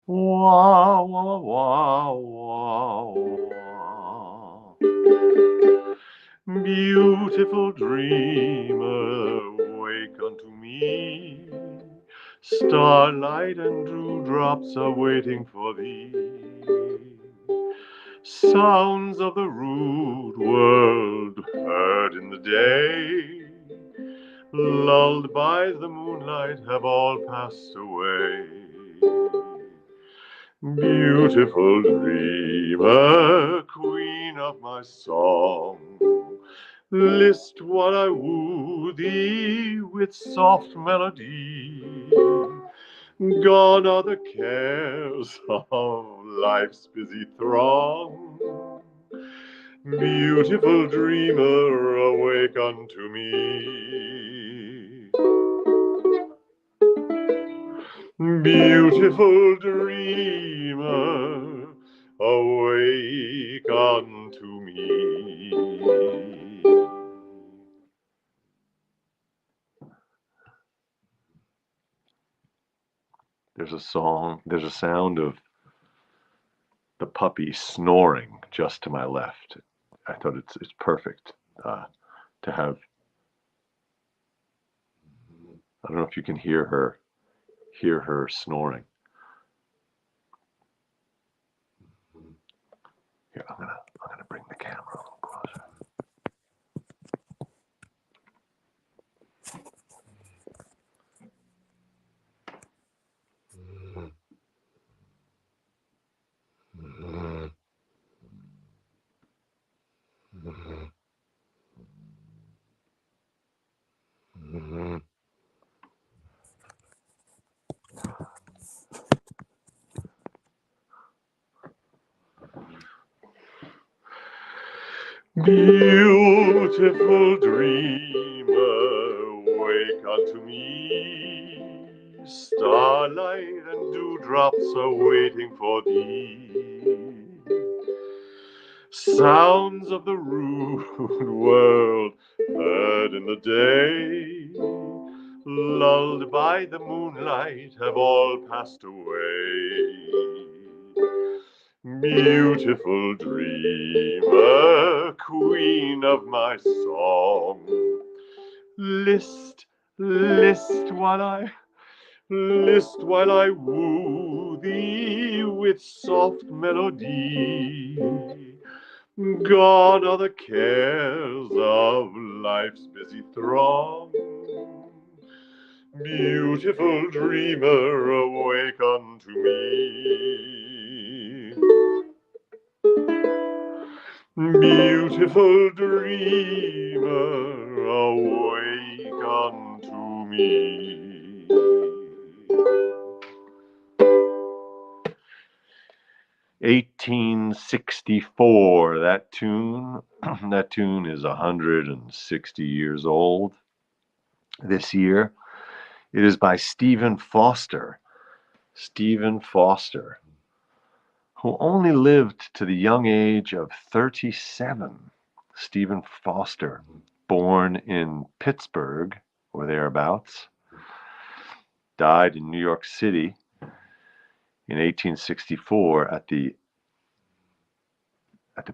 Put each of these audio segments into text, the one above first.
Wah, wah, wah, wah, wah. Beautiful dreamer, wake unto me. Starlight and dewdrops are waiting for thee. Sounds of the rude world heard in the day, lulled by the moonlight, have all passed away. Beautiful dreamer, queen of my song, list while I woo thee with soft melody. Gone are the cares of life's busy throng. Beautiful dreamer, awake unto me. Beautiful dreamer, awake unto me. There's a sound of the puppy snoring just to my left. I thought it's perfect to have. I don't know if you can hear her snoring. Here, I'm gonna bring the camera a little closer. Beautiful dreamer, wake unto me. Starlight and dewdrops are waiting for thee. Sounds of the rude world heard in the day, lulled by the moonlight, have all passed away. Beautiful dreamer, queen of my song, list while I woo thee with soft melody. Gone are the cares of life's busy throng. Beautiful dreamer, awake unto me. Beautiful dreamer, awake unto me. 1864, that tune is 160 years old this year. It is by Stephen Foster, who only lived to the young age of 37. Stephen Foster, born in Pittsburgh or thereabouts, died in New York City in 1864 at the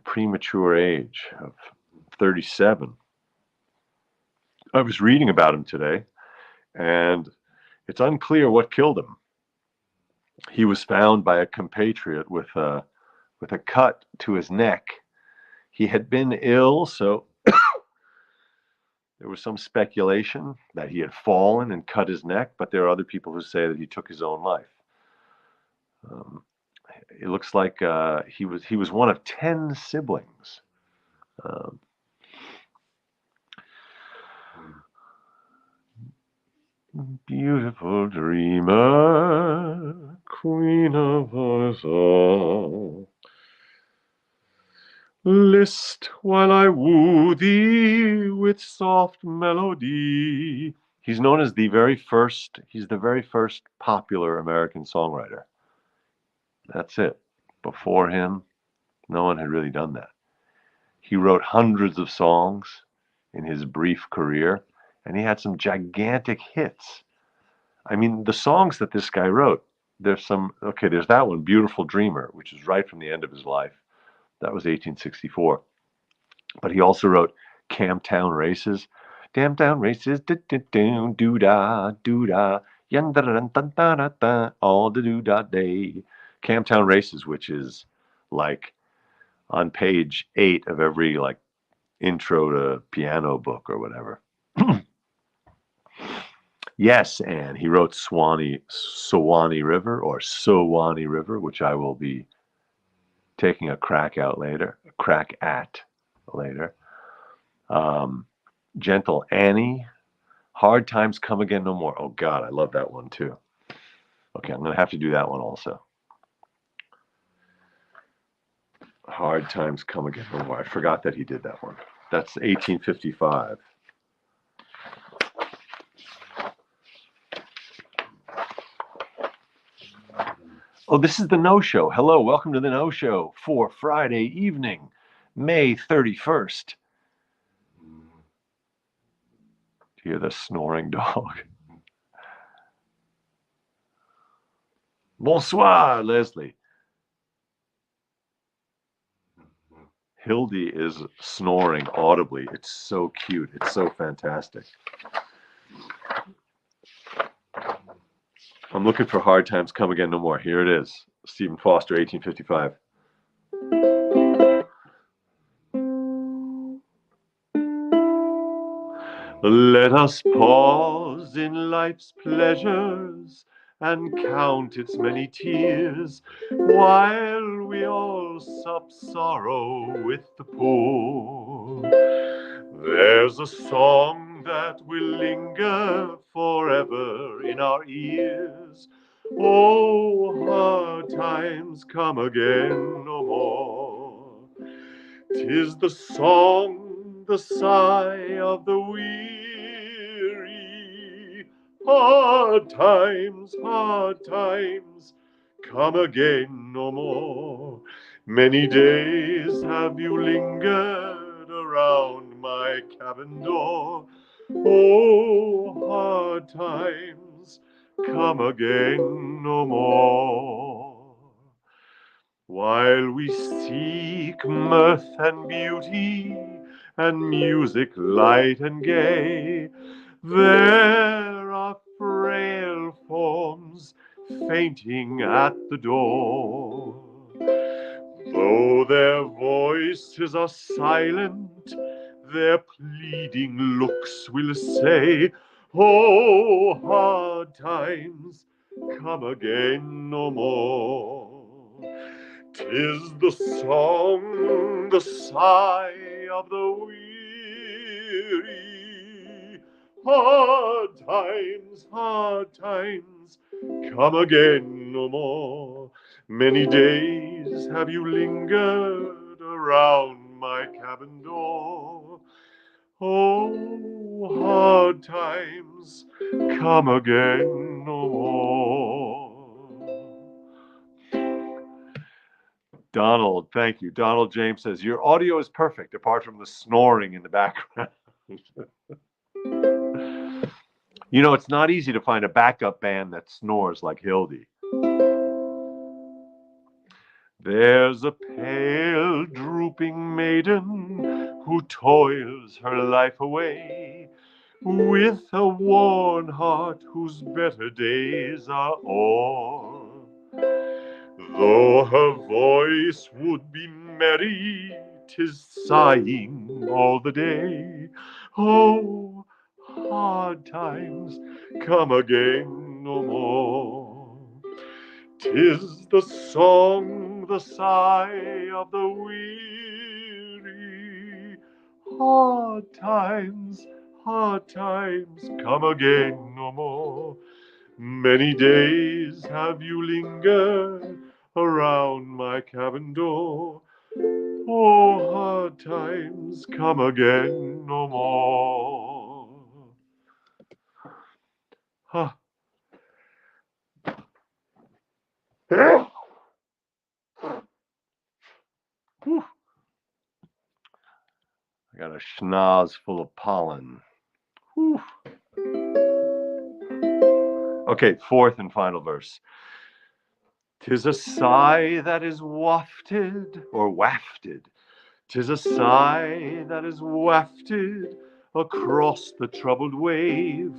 premature age of 37. I was reading about him today, and it's unclear what killed him. He was found by a compatriot with a cut to his neck. He had been ill, so there was some speculation that he had fallen and cut his neck, but there are other people who say that he took his own life. It looks like he was one of 10 siblings. Beautiful dreamer, queen of us all, list while I woo thee with soft melody. He's known as the very first popular American songwriter. That's it. Before him, no one had really done that. He wrote hundreds of songs in his brief career, and he had some gigantic hits. I mean, the songs that this guy wrote, there's that one, Beautiful Dreamer, which is right from the end of his life. That was 1864. But he also wrote Camptown Races. Camptown Races, doo-da, doo-da, all the doo-da day. Camptown Races, which is like on page 8 of every like intro to piano book or whatever. Yes, and he wrote Suwannee River, which I will be taking a crack at later. Gentle Annie, Hard Times Come Again No More. Oh God, I love that one too. Okay, I'm gonna have to do that one also. Hard Times Come Again No More. I forgot that he did that one. That's 1855. Oh, this is the No-Show. Hello, welcome to the No-Show for Friday evening, May 31st. Hear the snoring dog. Bonsoir, Leslie. Hildy is snoring audibly. It's so cute. It's so fantastic. I'm looking for Hard Times Come Again No More. Here it is. Stephen Foster, 1855. Let us pause in life's pleasures and count its many tears, while we all sup sorrow with the poor. There's a song that will linger forever in our ears. Oh, hard times come again no more. 'Tis the song, the sigh of the weary. Hard times, come again no more. Many days have you lingered around my cabin door. Oh, hard times, come again no more. While we seek mirth and beauty, and music light and gay, there are frail forms fainting at the door. Though their voices are silent, their pleading looks will say, oh, hard times, come again no more. 'Tis the song, the sigh of the weary. Hard times, come again no more. Many days have you lingered around my cabin door. Oh, hard times, come again no more. Donald, thank you. Donald James says, your audio is perfect, apart from the snoring in the background. You know, it's not easy to find a backup band that snores like Hildy. There's a pale, drooping maiden who toils her life away, with a worn heart whose better days are o'er. Though her voice would be merry, 'tis sighing all the day. Oh, hard times, come again no more. 'Tis the song, the sigh of the weary. Hard times, come again no more. Many days have you lingered around my cabin door. Oh, hard times, come again no more. Huh. I got a schnoz full of pollen. Okay, fourth and final verse. 'Tis a sigh that is wafted or wafted. 'Tis a sigh that is wafted across the troubled wave.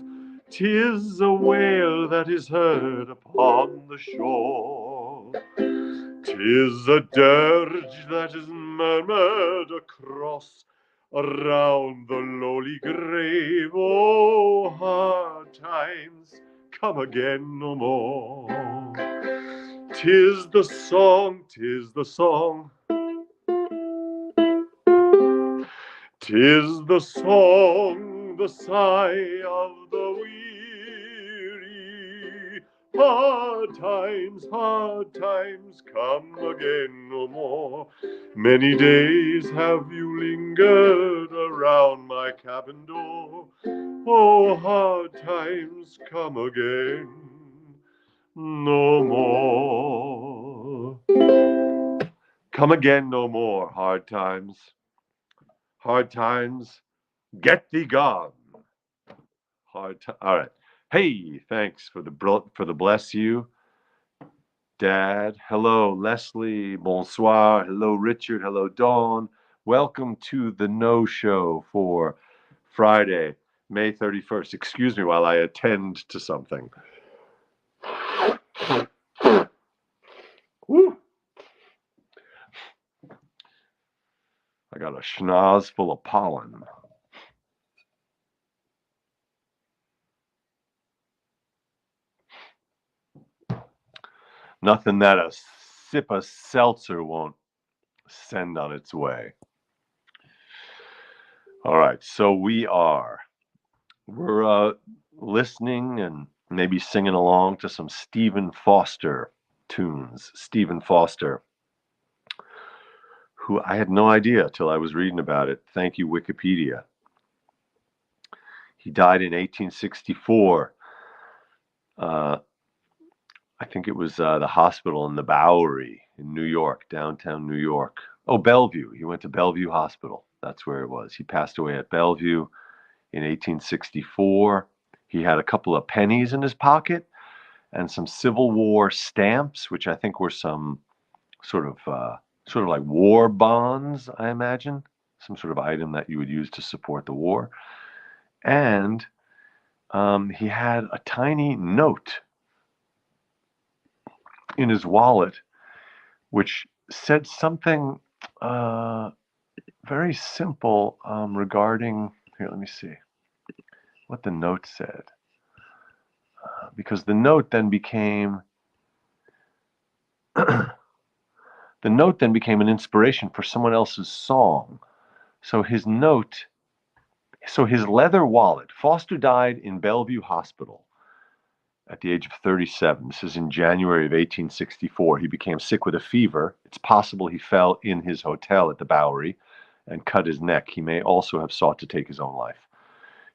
'Tis a wail that is heard upon the shore. 'Tis a dirge that is murmured across around the lowly grave. Oh, hard times come again no more. 'Tis the song, 'tis the song. 'Tis the song, the sigh of the weary. Hard times come again no more. Many days have you lingered around my cabin door. Oh, hard times come again no more. Come again no more, hard times. Hard times, get thee gone. All right. Hey, thanks for the bless you, Dad. Hello, Leslie. Bonsoir. Hello, Richard. Hello, Dawn. Welcome to the No Show for Friday, May 31st. Excuse me while I attend to something. Woo. I got a schnoz full of pollen. Nothing that a sip of seltzer won't send on its way. All right, so we're listening and maybe singing along to some Stephen Foster tunes. Stephen Foster, who I had no idea till I was reading about it. Thank you, Wikipedia. He died in 1864. I think it was the hospital in the Bowery in New York, downtown New York. Oh, Bellevue. He went to Bellevue Hospital. That's where it was. He passed away at Bellevue in 1864. He had a couple of pennies in his pocket and some Civil War stamps, which I think were some sort of like war bonds, I imagine, some sort of item that you would use to support the war. And he had a tiny note in his wallet, which said something very simple regarding. Here, let me see what the note said. Because the note then became an inspiration for someone else's song. So his leather wallet. Foster died in Bellevue Hospital at the age of 37. This is in January of 1864. He became sick with a fever. It's possible he fell in his hotel at the Bowery and cut his neck. He may also have sought to take his own life.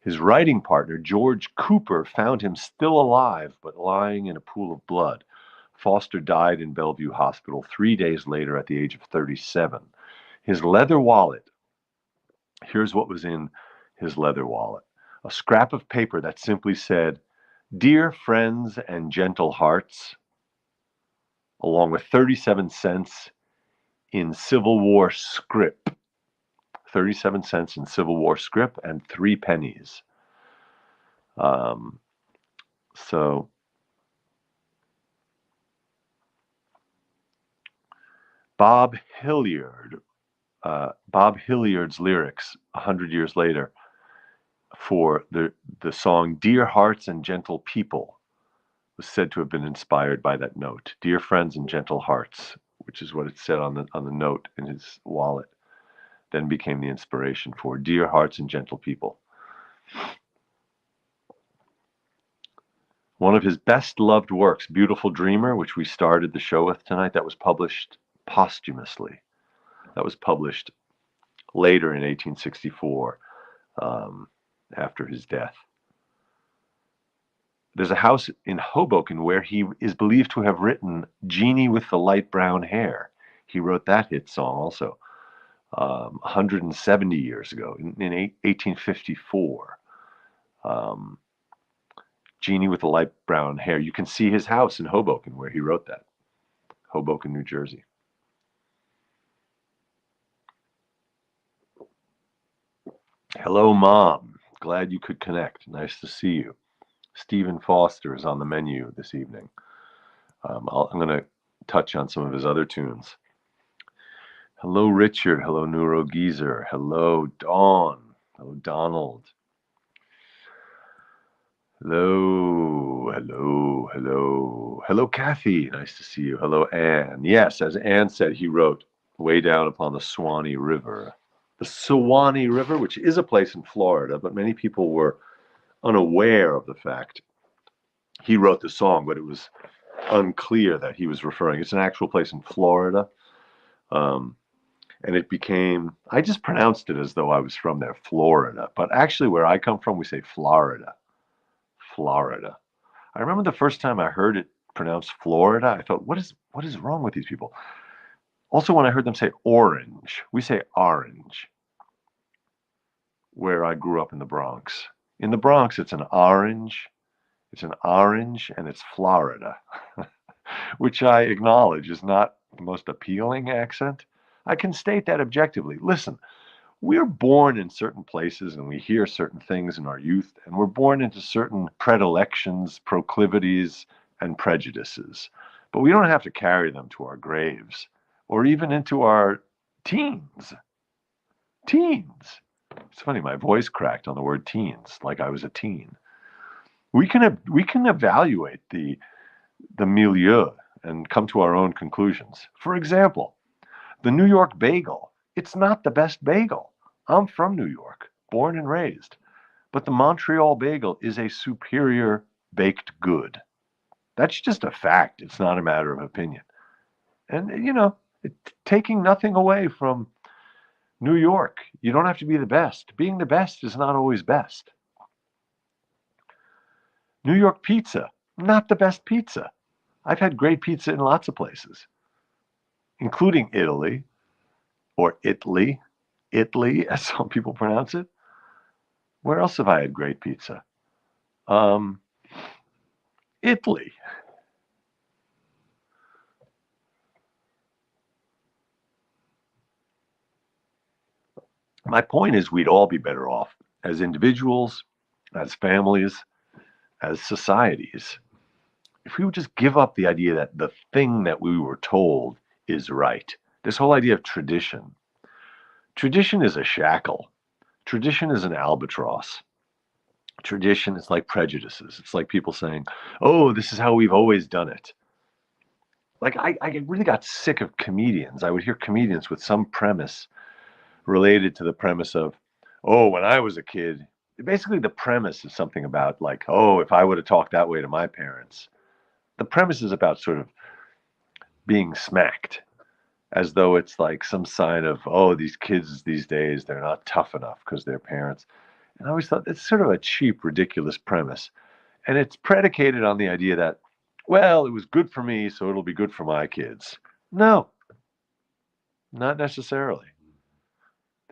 His writing partner, George Cooper, found him still alive but lying in a pool of blood. Foster died in Bellevue Hospital 3 days later at the age of 37. His leather wallet, here's what was in his leather wallet. A scrap of paper that simply said, "Dear friends and gentle hearts," along with 37 cents in Civil War scrip. 37 cents in Civil War scrip and 3 pennies. So Bob Hilliard's lyrics 100 years later for the song "Dear Hearts and Gentle People" was said to have been inspired by that note. "Dear friends and gentle hearts," which is what it said on the note in his wallet, then became the inspiration for "Dear Hearts and Gentle People." One of his best loved works, "Beautiful Dreamer," which we started the show with tonight, that was published posthumously. That was published later in 1864, after his death. There's a house in Hoboken where he is believed to have written "Jeannie with the Light Brown Hair." He wrote that hit song also 170 years ago, in 1854. "Jeannie with the Light Brown Hair." You can see his house in Hoboken where he wrote that. Hoboken, New Jersey. Hello, Mom. Glad you could connect. Nice to see you. Stephen Foster is on the menu this evening. I'm going to touch on some of his other tunes. Hello, Richard. Hello, Neuro Geezer. Hello, Dawn. Hello, Donald. Hello, hello, hello. Hello, Kathy. Nice to see you. Hello, Anne. Yes, as Anne said, he wrote Way Down Upon the Suwannee River. The Suwannee River, which is a place in Florida, but many people were unaware of the fact he wrote the song, but it was unclear that he was referring. It's an actual place in Florida. And it became, I just pronounced it as though I was from there, Florida. But actually, where I come from, we say Florida. Florida. I remember the first time I heard it pronounced Florida, I thought, what is wrong with these people? Also, when I heard them say orange, we say orange, where I grew up in the Bronx. In the Bronx, it's an orange, and it's Florida, which I acknowledge is not the most appealing accent. I can state that objectively. Listen, we're born in certain places and we hear certain things in our youth, and we're born into certain predilections, proclivities, and prejudices. But we don't have to carry them to our graves or even into our teens. Teens. It's funny, my voice cracked on the word teens, like I was a teen. We can evaluate the milieu and come to our own conclusions. For example, the New York bagel. It's not the best bagel. I'm from New York, born and raised. But the Montreal bagel is a superior baked good. That's just a fact. It's not a matter of opinion. And, taking nothing away from New York, you don't have to be the best. Being the best is not always best. New York pizza, not the best pizza. I've had great pizza in lots of places, including Italy, or Italy, as some people pronounce it. Where else have I had great pizza? Italy. My point is, we'd all be better off as individuals, as families, as societies, if we would just give up the idea that the thing that we were told is right. This whole idea of tradition. Tradition is a shackle. Tradition is an albatross. Tradition is like prejudices. It's like people saying, oh, this is how we've always done it. Like, I really got sick of comedians. I would hear comedians with some premise related to the premise of, oh, when I was a kid, basically the premise is something about like, oh, if I would have talked that way to my parents. The premise is about sort of being smacked, as though it's like some sign of, oh, these kids these days, they're not tough enough because their parents. And I always thought it's sort of a cheap, ridiculous premise. And it's predicated on the idea that, well, it was good for me, so it'll be good for my kids. No, not necessarily.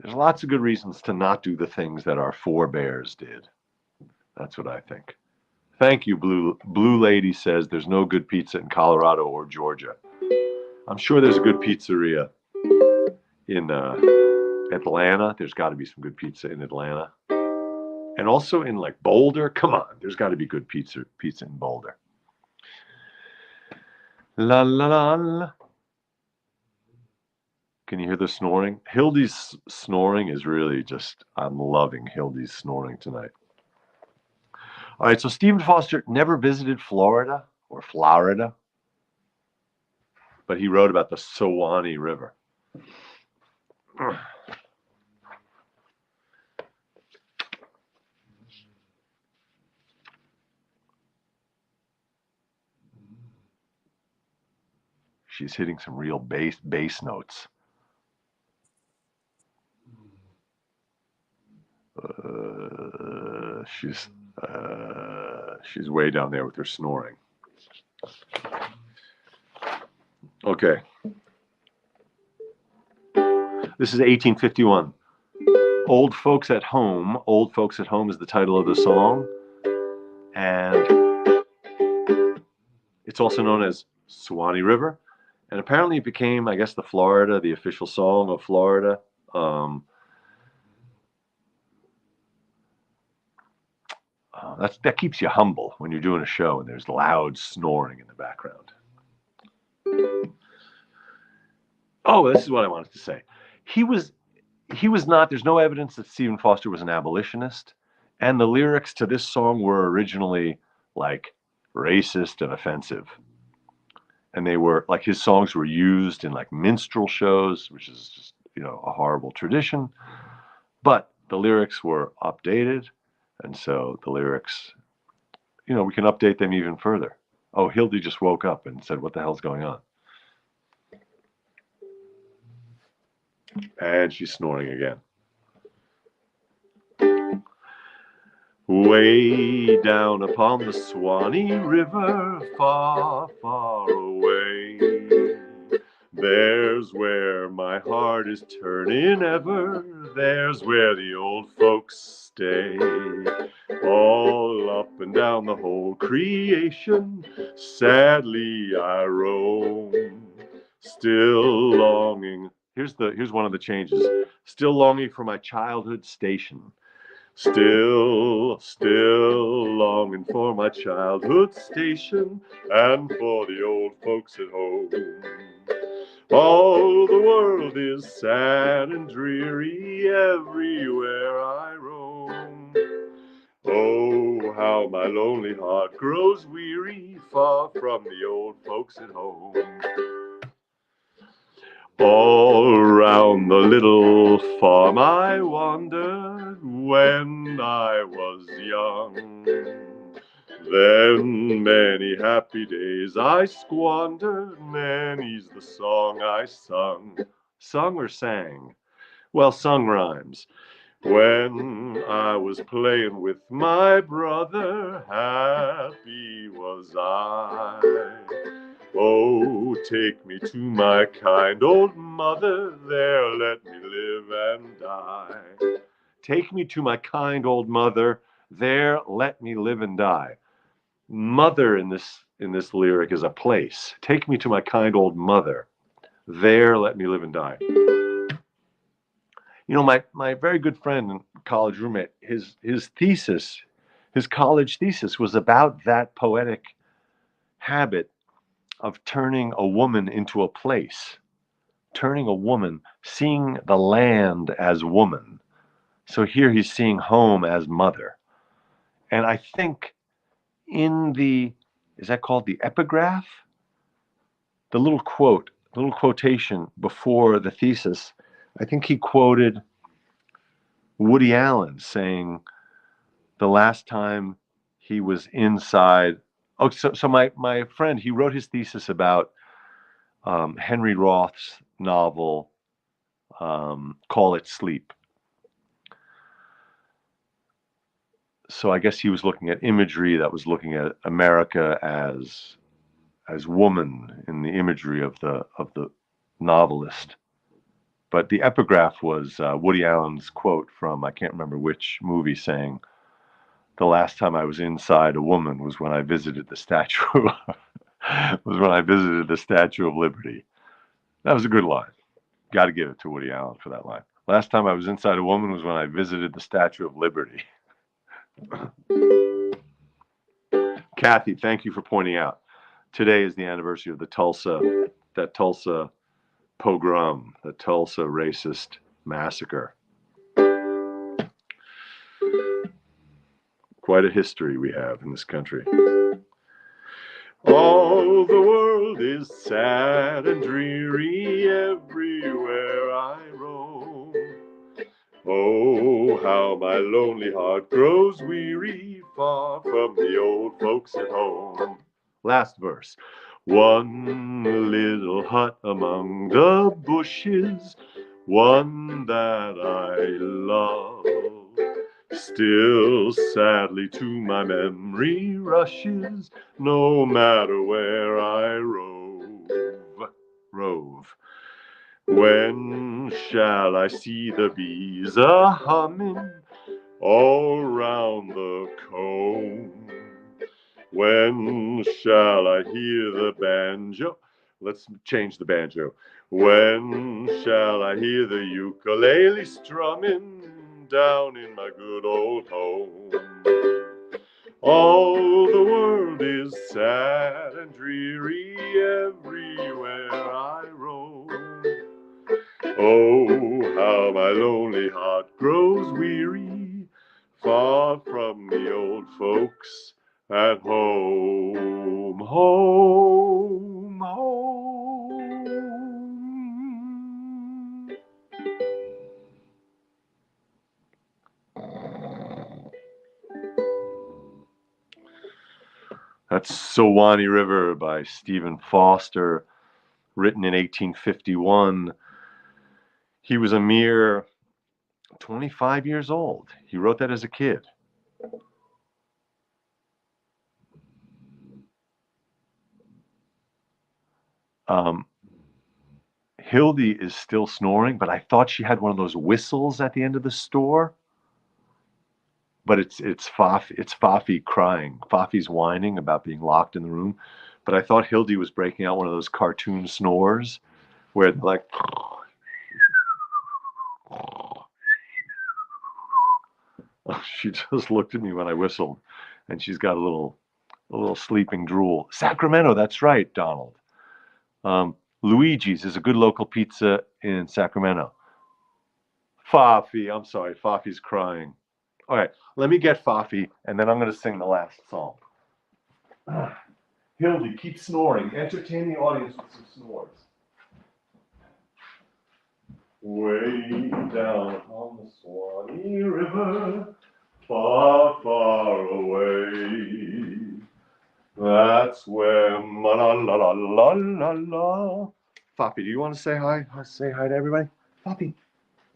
There's lots of good reasons to not do the things that our forebears did. That's what I think. Thank you, Blue Lady says there's no good pizza in Colorado or Georgia. I'm sure there's a good pizzeria in Atlanta. There's got to be some good pizza in Atlanta. And also in like Boulder. Come on, there's got to be good pizza in Boulder. La la la la. Can you hear the snoring? Hildy's snoring is really just, I'm loving Hildy's snoring tonight. All right, so Stephen Foster never visited Florida, but he wrote about the Suwannee River. She's hitting some real bass notes. She's way down there with her snoring. Okay. This is 1851. Old Folks at Home. Old Folks at Home is the title of the song. And it's also known as Suwannee River. And apparently it became, I guess, the official song of Florida. Um, that keeps you humble when you're doing a show and there's loud snoring in the background. Oh, this is what I wanted to say. He was he was not. There's no evidence that Stephen Foster was an abolitionist, and the lyrics to this song were originally like racist and offensive. And they were like his songs were used in like minstrel shows, which is just a horrible tradition. But the lyrics were updated, and so the lyrics, we can update them even further. Oh, Hildy just woke up and said, "What the hell's going on?" And she's snoring again. Way down upon the Swanee River, far, far away, there's where my heart is turning ever, there's where the old folks stay. All up and down the whole creation, sadly I roam, still longing. Here's one of the changes. Still longing for my childhood station. Still longing for my childhood station and for the old folks at home. All the world is sad and dreary everywhere I roam. Oh, how my lonely heart grows weary far from the old folks at home. All round the little farm I wandered when I was young. Then many happy days I squandered, many's the song I sung. Sung or sang? Well, sung rhymes. When I was playing with my brother, happy was I. Oh, take me to my kind old mother, there let me live and die. Take me to my kind old mother, there let me live and die. Mother in this lyric is a place. Take me to my kind old mother, there let me live and die. My very good friend and college roommate, his thesis, his college thesis was about that poetic habit of turning a woman into a place, turning a woman, seeing the land as woman. So here he's seeing home as mother. And I think is that called the epigraph? The little quote, the little quotation before the thesis, I think he quoted Woody Allen saying the last time he was inside. Oh, so my friend, he wrote his thesis about Henry Roth's novel, Call It Sleep. So I guess he was looking at imagery that was looking at America as woman in the imagery of the novelist. But the epigraph was Woody Allen's quote from, I can't remember which movie, saying, "The last time I was inside a woman was when I visited the statue of Liberty." That was a good line. Got to give it to Woody Allen for that line. Last time I was inside a woman was when I visited the Statue of Liberty. Kathy, thank you for pointing out. Today is the anniversary of that Tulsa pogrom, the Tulsa racist massacre. Quite a history we have in this country. All the world is sad and dreary everywhere I roam. Oh, how my lonely heart grows weary far from the old folks at home. Last verse. One little hut among the bushes, one that I love, still sadly to my memory rushes, no matter where I rove. When shall I see the bees a-humming all round the comb? When shall I hear the banjo? Let's change the banjo. When shall I hear the ukulele strumming down in my good old home? All the world is sad and dreary everywhere I roam. Oh, how my lonely heart grows weary, far from the old folks at home, home, home. That's Suwannee River by Stephen Foster, written in 1851. He was a mere 25 years old. He wrote that as a kid. Hildy is still snoring, but I thought she had one of those whistles at the end of the store. But it's Fafi crying. Fafi's whining about being locked in the room. But I thought Hildy was breaking out one of those cartoon snores where like she just looked at me when I whistled, and she's got a little sleeping drool. Sacramento, that's right, Donald. Luigi's is a good local pizza in Sacramento. Fafi, I'm sorry, Fafi's crying. All right, let me get Fafi, and then I'm going to sing the last song. Hildy, keep snoring. Entertain the audience with some snores. Way down on the Suwannee River, far, far away. That's where la la la la la la. Fafi, do you want to say hi? Say hi to everybody. Fafi,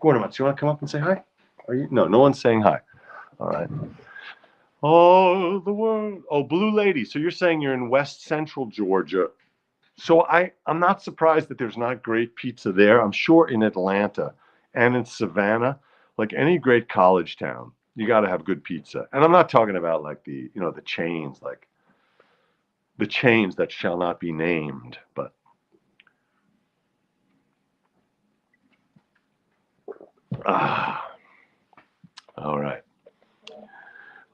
Gordamuts, you want to come up and say hi? Are you? No, no one's saying hi. All right. Oh, the world. Oh, Blue Lady. So you're saying you're in West Central Georgia. So I'm not surprised that there's not great pizza there. I'm sure in Atlanta and in Savannah, like any great college town, you got to have good pizza. And I'm not talking about like the chains, like the chains that shall not be named, but all right.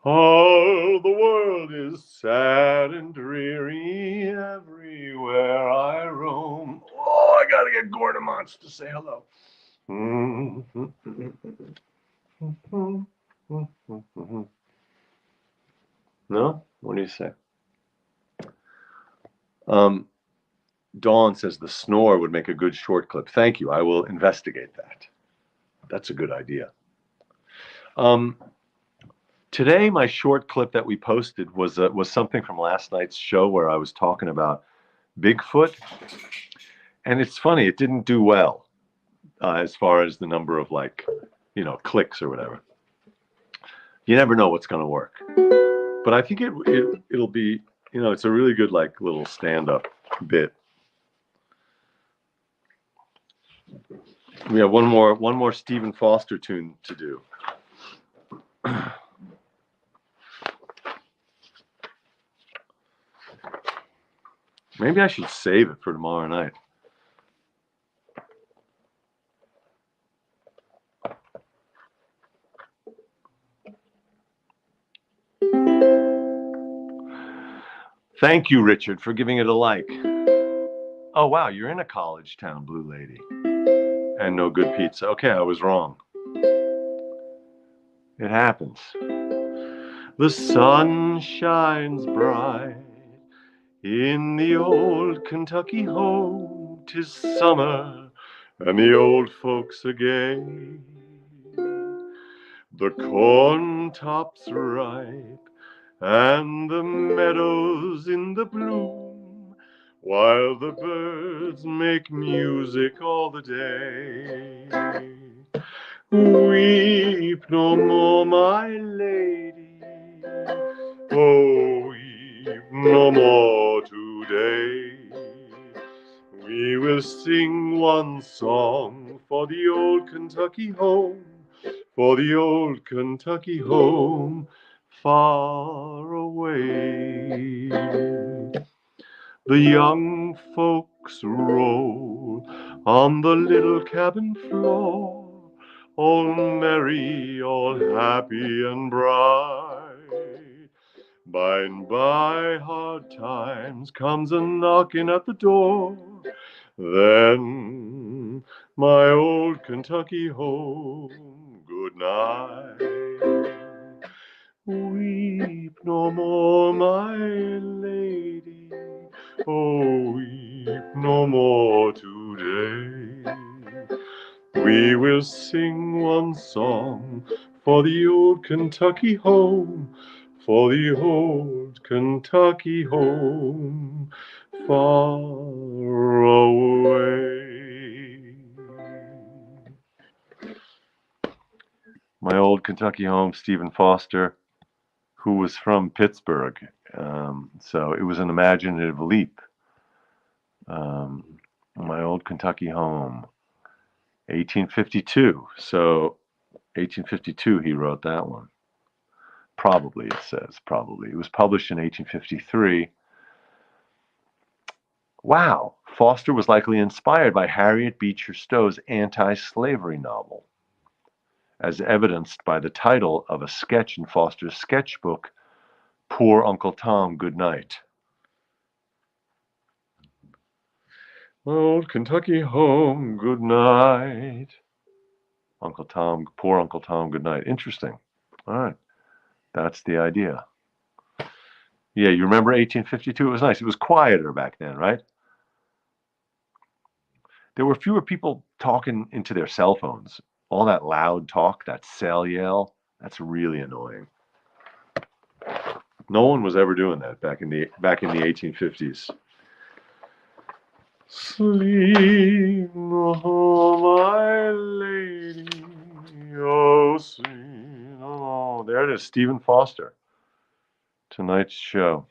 Oh, the world is sad and dreary everywhere I roam. Oh, I gotta get Gordamonts to say hello. No? What do you say? Dawn says the snore would make a good short clip. Thank you. I will investigate that. That's a good idea. Today, my short clip that we posted was something from last night's show where I was talking about Bigfoot, and it's funny, it didn't do well as far as the number of clicks or whatever. You never know what's going to work, but I think it'll be it's a really good little stand-up bit. We have one more Stephen Foster tune to do. Maybe I should save it for tomorrow night. Thank you, Richard, for giving it a like. Oh, wow, you're in a college town, Blue Lady. And no good pizza. Okay, I was wrong. It happens. The sun shines bright in the old Kentucky home. 'Tis summer, and the old folks are gay. The corn tops ripe, and the meadows in the bloom, while the birds make music all the day. Weep no more, my lady, oh, weep no more today. We will sing one song for the old Kentucky home, for the old Kentucky home far away. The young folks books roll on the little cabin floor, all merry, all happy and bright. By and by hard times comes a knocking at the door. Then my old Kentucky home, good night. Weep no more, my lady, oh, weep no more today. We will sing one song for the old Kentucky home, for the old Kentucky home, far away. My old Kentucky home, Stephen Foster, who was from Pittsburgh. So it was an imaginative leap. My old Kentucky home, 1852. So 1852, he wrote that one. Probably, it says, probably. It was published in 1853. Wow. Foster was likely inspired by Harriet Beecher Stowe's anti-slavery novel, as evidenced by the title of a sketch in Foster's sketchbook, Poor Uncle Tom, Good Night. Old Kentucky home, good night. Uncle Tom, poor Uncle Tom, good night. Interesting. All right. That's the idea. Yeah, you remember 1852? It was nice. It was quieter back then, right? There were fewer people talking into their cell phones. All that loud talk, that cell yell, that's really annoying. No one was ever doing that back in the 1850s. Sleep, oh my lady, oh sweet, oh. There it is, Stephen Foster. Tonight's show.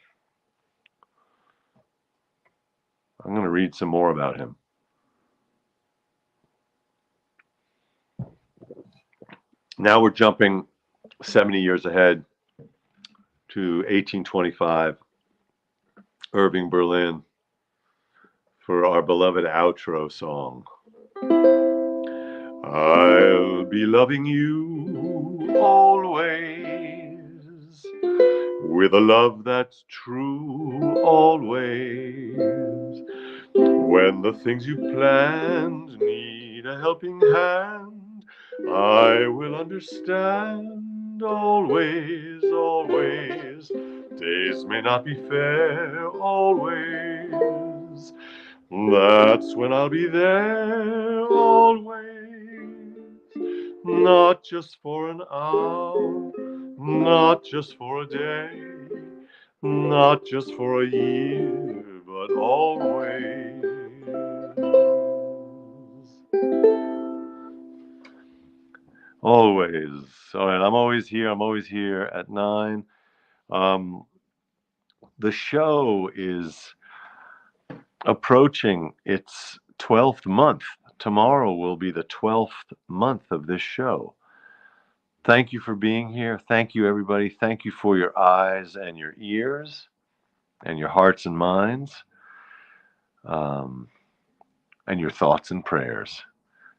I'm going to read some more about him. Now we're jumping 70 years ahead to 1825, Irving Berlin, for our beloved outro song. I'll be loving you always, with a love that's true always. When the things you planned need a helping hand, I will understand always, always. Days may not be fair always. That's when I'll be there always. Not just for an hour, not just for a day, not just for a year, but always. Always. All right, I'm always here at 9. The show is approaching its 12th month. Tomorrow will be the 12th month of this show. Thank you for being here. Thank you, everybody. Thank you for your eyes and your ears and your hearts and minds, and your thoughts and prayers.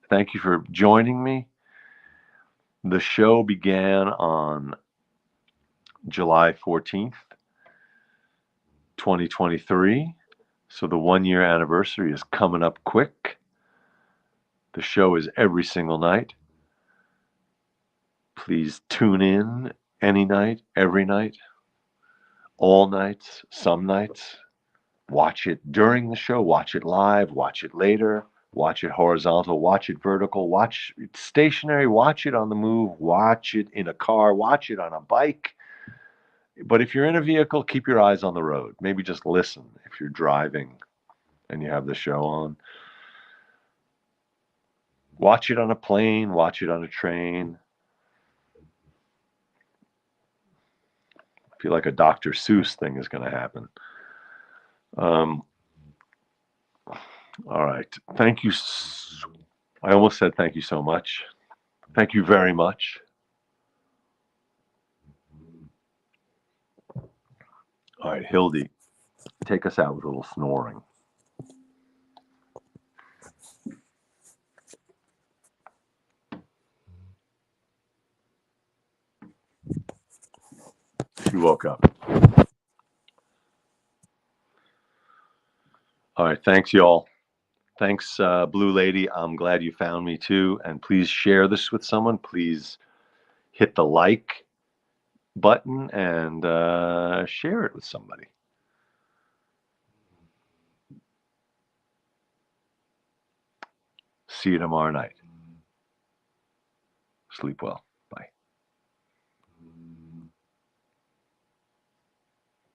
Thank you for joining me. The show began on July 14th, 2023. So the 1-year anniversary is coming up quick. The show is every single night. Please tune in any night, every night, all nights, some nights. Watch it during the show, watch it live, watch it later, watch it horizontal, watch it vertical, watch it stationary, watch it on the move, watch it in a car, watch it on a bike. But if you're in a vehicle, keep your eyes on the road. Maybe just listen if you're driving and you have the show on. Watch it on a plane, watch it on a train. I feel like a Dr. Seuss thing is going to happen. All right. Thank you. I almost said thank you so much. Thank you very much. All right, Hildy, take us out with a little snoring. She woke up. All right. Thanks, y'all. Thanks, Blue Lady. I'm glad you found me too. And please share this with someone. Please hit the like button and share it with somebody. See you tomorrow night. Sleep well.